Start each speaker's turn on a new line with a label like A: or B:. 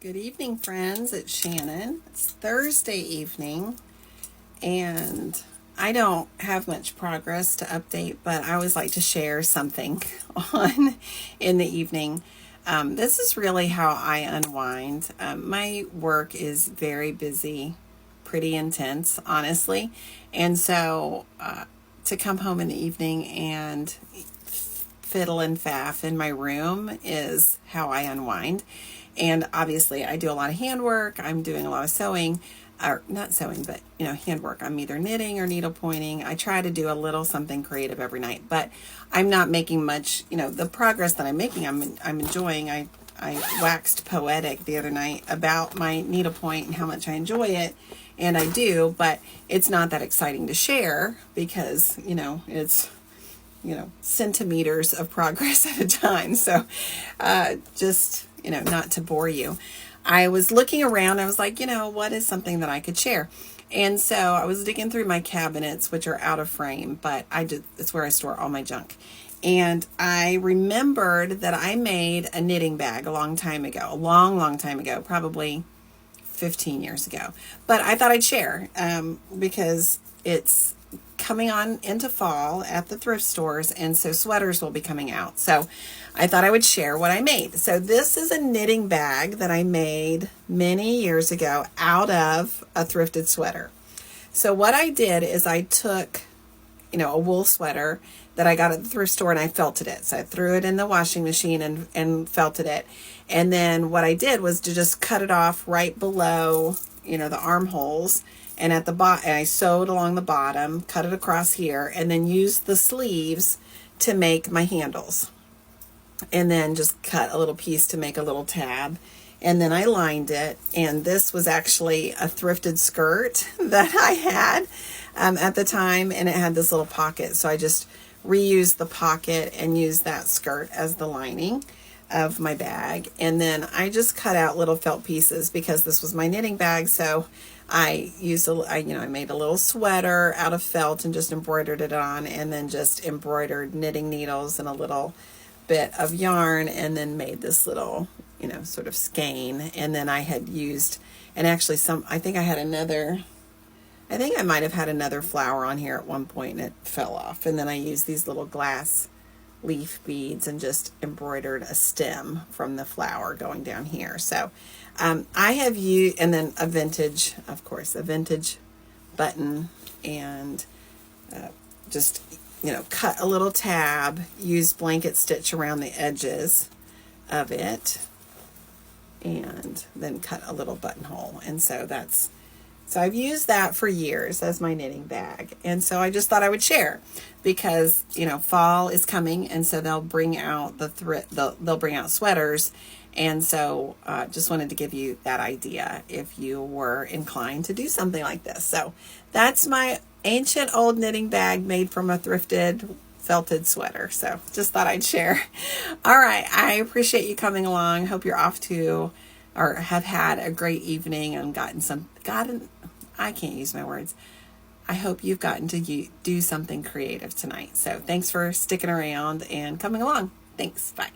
A: Good evening, friends. It's Shannon. It's Thursday evening, and I don't have much progress to update, but I always like to share something on in the evening. This is really how I unwind. My work is very busy, pretty intense, honestly, and so to come home in the evening and fiddle and faff in my room is how I unwind. And obviously I do a lot of handwork. I'm doing a lot of sewing, or not sewing, but handwork. I'm either knitting or needlepointing. I try to do a little something creative every night, but I'm not making much, the progress that I'm making, I'm enjoying. I waxed poetic the other night about my needlepoint and how much I enjoy it. And I do, but it's not that exciting to share because, it's centimeters of progress at a time. So just, not to bore you. I was looking around. I was like, what is something that I could share? And so I was digging through my cabinets, which are out of frame, but it's where I store all my junk. And I remembered that I made a knitting bag a long time ago, probably 15 years ago. But I thought I'd share because it's coming on into fall at the thrift stores, and so sweaters will be coming out. So I thought I would share what I made. So this is a knitting bag that I made many years ago out of a thrifted sweater. So what I did is I took, a wool sweater that I got at the thrift store and I felted it. So I threw it in the washing machine and felted it. And then what I did was to just cut it off right below, the armholes. And at the bottom, I sewed along the bottom, cut it across here, and then used the sleeves to make my handles. And then just cut a little piece to make a little tab. And then I lined it. And this was actually a thrifted skirt that I had at the time. And it had this little pocket. So I just reused the pocket and used that skirt as the lining of my bag. And then I just cut out little felt pieces because this was my knitting bag. So I made a little sweater out of felt and just embroidered it on, and then just embroidered knitting needles and a little bit of yarn, and then made this little, sort of skein. And then I had used, and actually I think I might have had another flower on here at one point and it fell off. And then I used these little glass leaf beads and just embroidered a stem from the flower going down here. So I have used, and then a vintage button, and just cut a little tab, use blanket stitch around the edges of it, and then cut a little buttonhole. And so I've used that for years as my knitting bag. And so I just thought I would share because, fall is coming, and so they'll bring out they'll bring out sweaters. And so just wanted to give you that idea if you were inclined to do something like this. So that's my ancient old knitting bag made from a thrifted felted sweater. So just thought I'd share. All right. I appreciate you coming along. Hope you're off to or have had a great evening and I can't use my words. I hope you've gotten to do something creative tonight. So thanks for sticking around and coming along. Thanks. Bye.